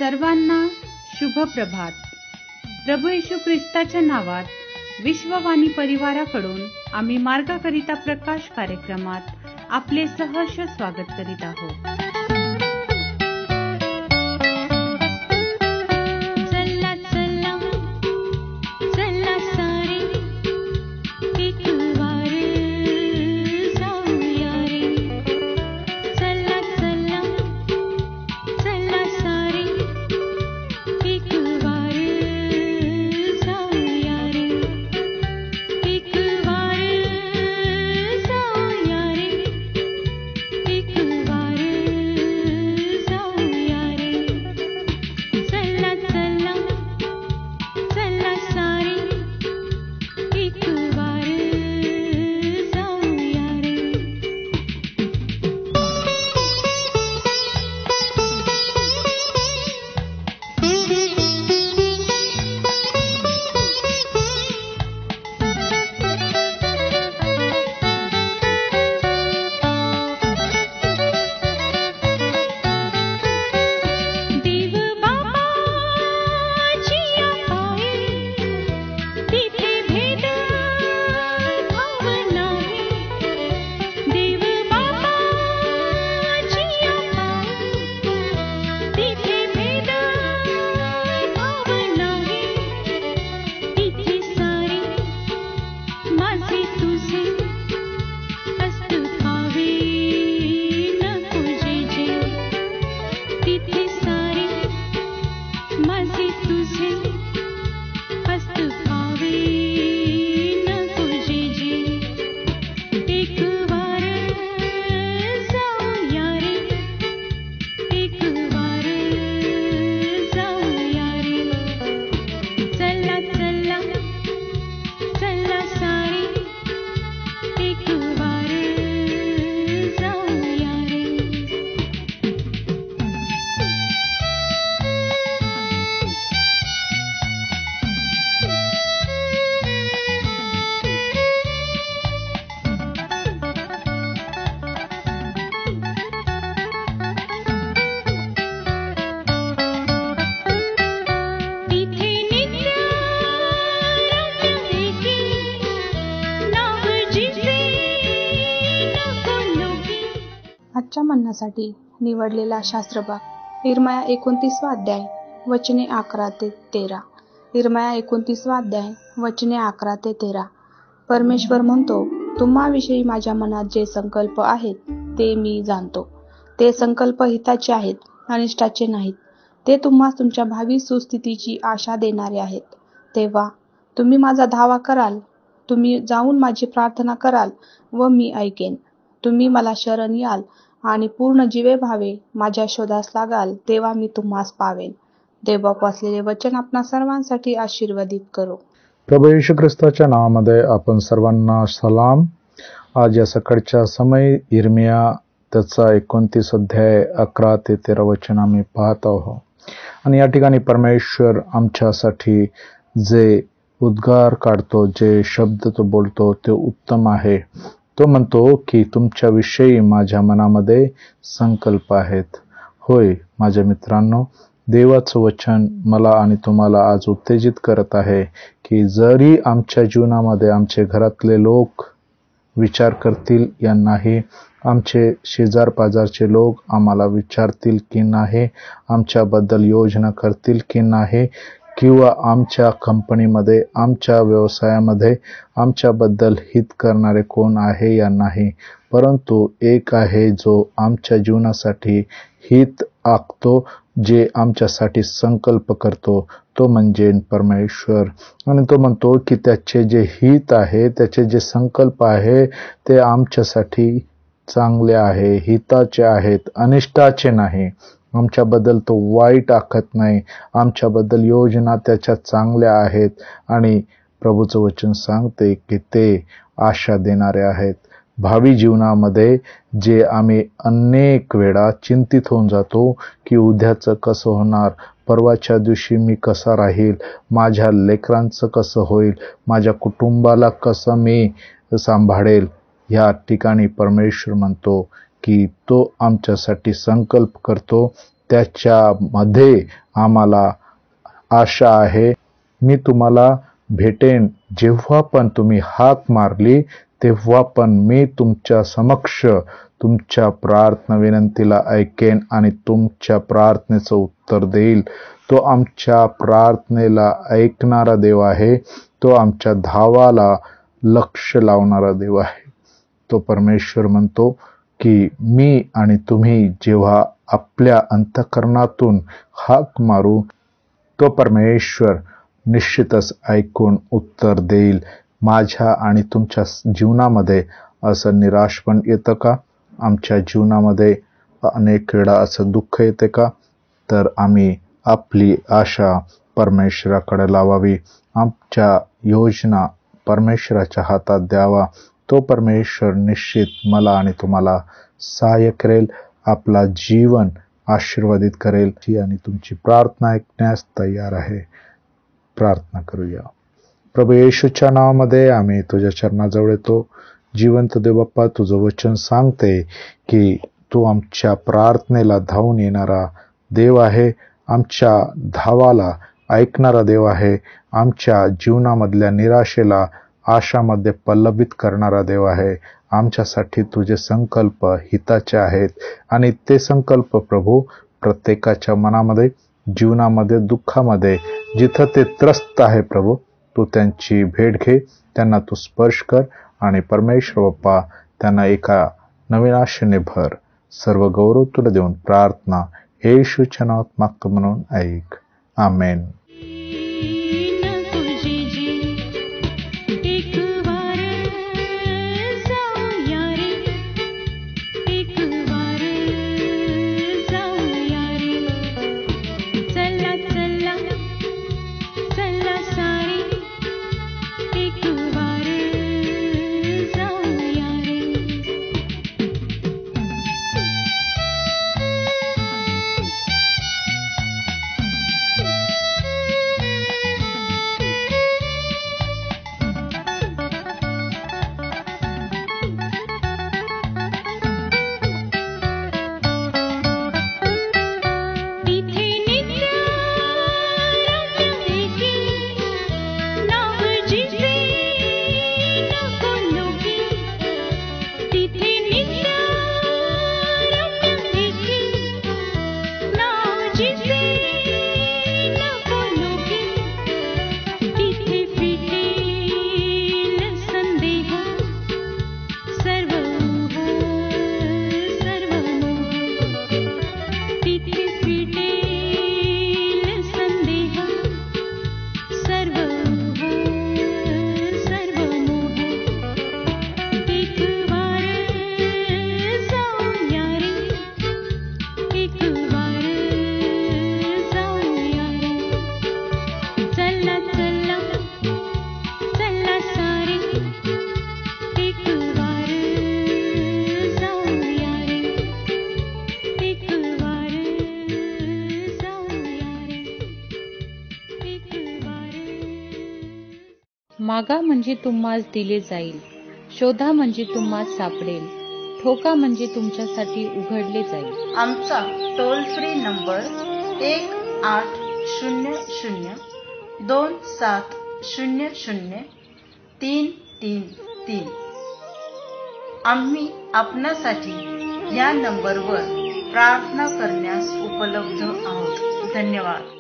सर्वांना शुभ प्रभात. प्रभू येशू ख्रिस्ताच्या नावात विश्ववाणी परिवाराकडून आम्ही मार्गाकरिता प्रकाश कार्यक्रमात आपले सहर्ष स्वागत करीत आहोत. आजच्या म्हणण्यासाठी निवडलेला शास्त्रभाग इर्मया 29 अध्याय वचने 11 ते 13. इर्मया 29 अध्याय वचने 11 ते 13. परमेश्वर म्हणतो, तुम्हाविषयी माझ्या मनात जे संकल्प आहेत ते मी जाणतो. ते संकल्प हिताचे आहेत, अनिष्टाचे नाहीत. ते तुम्हास तुमच्या भावी सुस्थितीची आशा देणारे आहेत. तेव्हा तुम्ही माझा धावा कराल, तुम्ही जाऊन माझी प्रार्थना कराल व मी ऐकेन. तुम्ही मला शरण याल आणि पूर्ण जीवेभावे माझ्या शोधास लागाल, तेव्हा मी तुम्हास पावेन. देवबाप वाचलेले वचन आपणा सर्वांसाठी आशीर्वादित करो. प्रभू येशू ख्रिस्ताच्या नावामध्ये आपण सर्वांना सलाम. आज या सकाळच्या समय इर्मिया त्याचा 29 अध्याय 11 ते 13 वचन आम्ही पाहत आहोत. आणि या ठिकाणी परमेश्वर आमच्यासाठी जे उद्गार काढतो, जे शब्द तो बोलतो ते उत्तम आहे. तो म्हणतो की तुमच्याविषयी माझ्या मनामध्ये संकल्प आहेत. होय माझ्या मित्रांनो, देवाचं वचन मला आणि तुम्हाला आज उत्तेजित करत आहे की जरी आमच्या जीवनामध्ये आमचे घरातले लोक विचार करतील या नाही, आमचे शेजार पाजारचे लोक आम्हाला विचारतील की नाही, आमच्याबद्दल योजना करतील की नाही, किंवा आमच्या कंपनीमध्ये, आमच्या व्यवसायामध्ये आमच्याबद्दल हित करणारे कोण आहे या नाही, परंतु एक आहे जो आमच्या जीवनासाठी हित आखतो, जे आमच्यासाठी संकल्प करतो, तो म्हणजे परमेश्वर. आणि तो म्हणतो की त्याचे जे हित आहे, त्याचे जे संकल्प आहे ते आमच्यासाठी चांगले आहे, हिताचे आहेत, अनिष्टाचे नाही. आमच्याबद्दल तो वाईट आखत नाही, आमच्याबद्दल योजना त्याच्या चांगल्या आहेत. आणि प्रभूचं वचन सांगते की ते आशा देणारे आहेत. भावी जीवनामध्ये जे आम्ही अनेक वेळा चिंतित होऊन जातो की उद्याचं कसं होणार, परवाच्या दिवशी मी कसा राहील, माझ्या लेकरांचं कसं होईल, माझ्या कुटुंबाला कसं मी सांभाळेल, या ठिकाणी परमेश्वर म्हणतो की तो आमच्यासाठी संकल्प करतो, त्याच्यामध्ये आम्हाला आशा आहे. मी तुम्हाला भेटेन. जेव्हा पण तुम्ही हाक मारली तेव्हा पण मी तुमच्या समक्ष तुमच्या प्रार्थना विनंतीला ऐकेन आणि तुमच्या प्रार्थनेचं उत्तर देईल. तो आमच्या प्रार्थनेला ऐकणारा देव आहे. तो आमच्या धावाला लक्ष लावणारा देव आहे. तो परमेश्वर म्हणतो की मी आणि तुम्ही जेव्हा आपल्या अंतःकरणातून हाक मारू, तो परमेश्वर निश्चितच ऐकून उत्तर देईल. माझ्या आणि तुमच्या जीवनामध्ये असं निराशपण येतं का? आमच्या जीवनामध्ये अनेक वेळा असं दुःख येते का? तर आम्ही आपली आशा परमेश्वराकडे लावावी. आमच्या योजना परमेश्वराच्या हातात द्यावा. तो परमेश्वर निश्चित मला आणि तुम्हाला सहाय्य करेल, आपला जीवन आशीर्वादित करेल आणि तुमची प्रार्थना ऐकण्यास तयार आहे. प्रार्थना करूया. प्रभू येशूच्या नावामध्ये आम्ही तुझ्या चरणाजवळ येतो. जिवंत देव बाप्पा, तुझं वचन सांगते की तू आमच्या प्रार्थनेला धावून येणारा देव आहे. आमच्या धावाला ऐकणारा देव आहे. आमच्या जीवनामधल्या निराशेला आशामध्ये पल्लवित करणारा देव आहे. आमच्यासाठी तुझे संकल्प हिताचे आहेत आणि ते संकल्प प्रभू प्रत्येकाच्या मनामध्ये, जीवनामध्ये, दुःखामध्ये जिथं ते त्रस्त आहे प्रभू, तू त्यांची भेट घे, त्यांना तू स्पर्श कर आणि परमेश्वर बाप्पा त्यांना एका नवीन आशेने भर. सर्व गौरव तुला देऊन प्रार्थना येशूच्या नावात मागतो म्हणून ऐक. आमेन. मागा म्हणजे तुम्हास दिले जाईल, शोधा म्हणजे तुम्हास सापडेल, ठोका म्हणजे तुमच्यासाठी उघडले जाईल. आमचा टोल फ्री नंबर 1-800-2700-333. आम्ही आपणासाठी या नंबरवर प्रार्थना करण्यास उपलब्ध आहोत. धन्यवाद.